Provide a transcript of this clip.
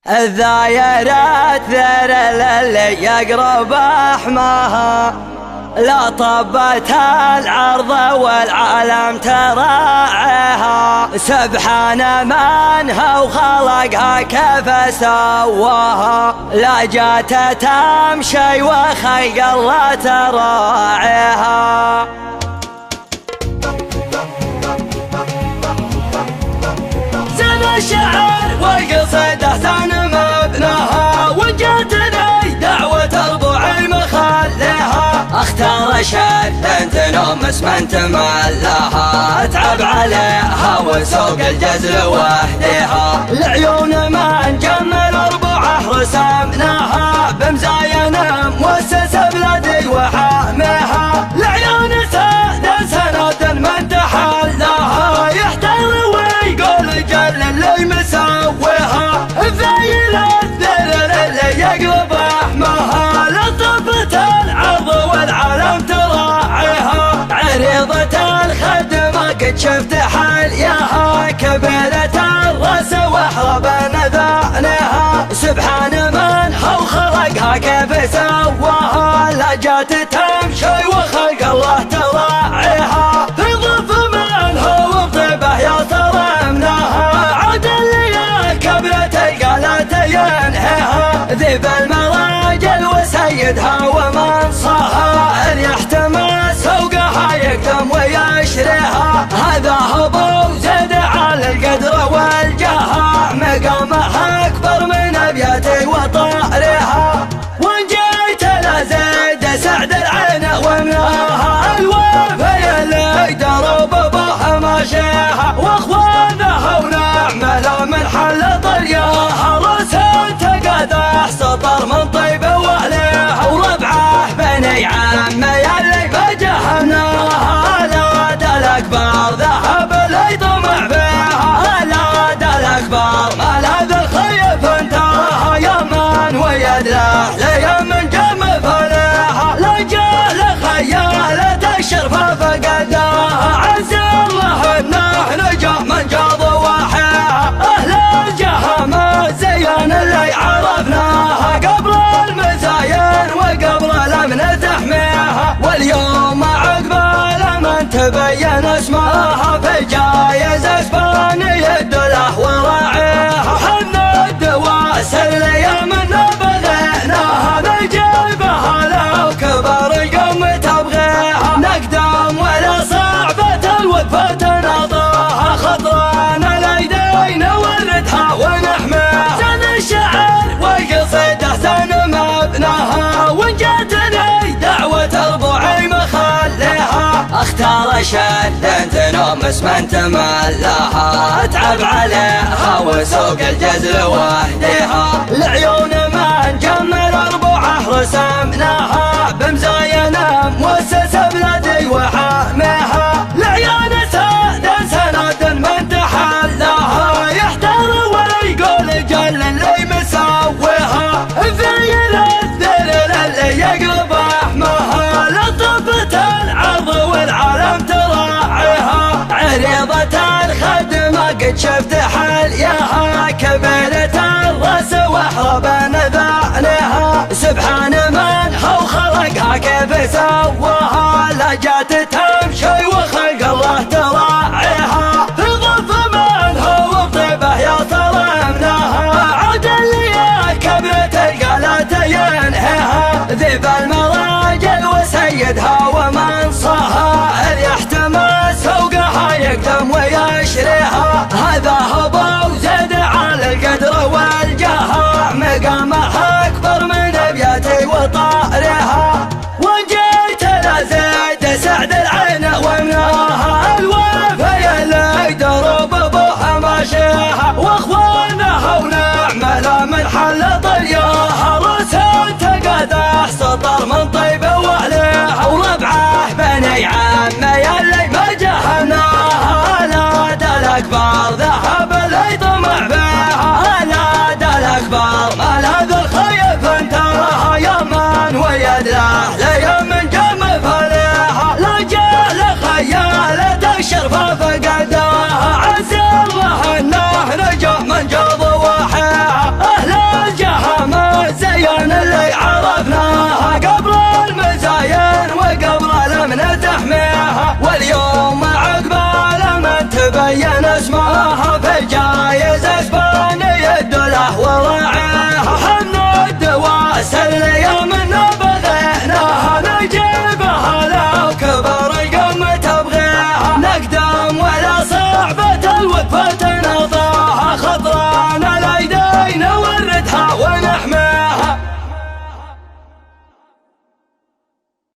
الذايرات ذر اللي يقرب أحماها، لا طبت العرض والعالم تراعيها. سبحان من هو خلقها كيف سواها، لا جات تمشي وخلق الله تراعيها. زين الشعر والقصيدة زين مبناها، وجاتني دعوة ربوع المخليها. اختار شد تنوم اسم تملاها، اتعب عليها وسوق الجزل وحديها. العيون من جمل ربوعه رسمناها، بمزاين مؤسس بلادي وحاميها. العيون سند سند من تحلاها، يحتار ويقول جل اللي مسويها. الذيل الذل اللي يقلب احماها، لطفت العرض والعالم تراعيها. عريضة الخدمة قد شفت حليها، كبيرة الراس واحرب نذانها. سبحان من هو خلقها كيف سواها، لا جات تمشي وخلق الله تراعيها. تضف من هو بطيبه يا صرمناها، عاد اللي كبرت القالات ينهيها. ذيب المراجل وسيدها ومنصاها، ان يحتمس سوقها يقدم ويشريها. هذا هبو زاد على القدر والجاه، مقامها اكبر من ابياتي وطارها. وان جيت لزيد سعد العين ومناها، الوفي اللي درب به ماشيها. واخوانها ونعمله من حل طرياها، راسه تقدح سطر من طيب واهلها. وربعه بني عمه يلي فجهناها، الاد الاكبر ذهب اللي طمع بها. الاد الاكبر ما لاذ الخيف انتهى، يمن ويدله ليمن جم فليها. لا جال خيالة الشرفة فقداها، عز الله انه نجا من جاض وحيها. اهل الجهامة زين اللي عرفناها، قبل المزاين وقبل الامن تحميها. واليوم عقب الامن تبين اسمها، في الجايز اسباني الدله وراعيها. حنا الدواسر ليمن بغيناها، نجيبها لو كبر القوم تبغيها. نقدم ولا صعبة الوقفة نضاها، خطران الايدين وردها ونحميها. زين الشعر والقصيدة زين مبناها، وان جاتني دعوة ربوع مخليها. اختار شد تنوم اسم تملاها، اتعب عليها وسوق الجزل وحديها. العيون من جمل ربوعه رسمناها، بمزاين مؤسس بلادي وحاميها. العيون سند سند من تحلاها، يحتار ويقول جل اللي مسويها. الذيل الذل اللي يقلب احماها، لطفت العرض والعالم تراعيها. عريضة الخدمة قد شفت حليها، كبيرة الراس واحرب نذانها. سبحان من هو خلقها كيف سواها، لا جات تمشي وخلق الله تراعيها. تضف من هو بطيبه يا صرمناها، عاد اللي كبرت القالات ينهيها. ذيب المراجل وسيدها ومنصاها، ان يحتمس سوقها يقدم ويشريها. هذا هبو زاد على القدر والجاه، مقامها اكبر من ابياتي وطارها. وان جيت لزيد سعد العين ومناها، الوفي اللي درب به ماشيها. واخوانها ونعمله من حل طرياها، راسه تقدح سطر من طيب واهلها. وربعه بني عمه يلي فجهناها، الاد الاكبر ذهب اللي طمع بها. الاد الاكبر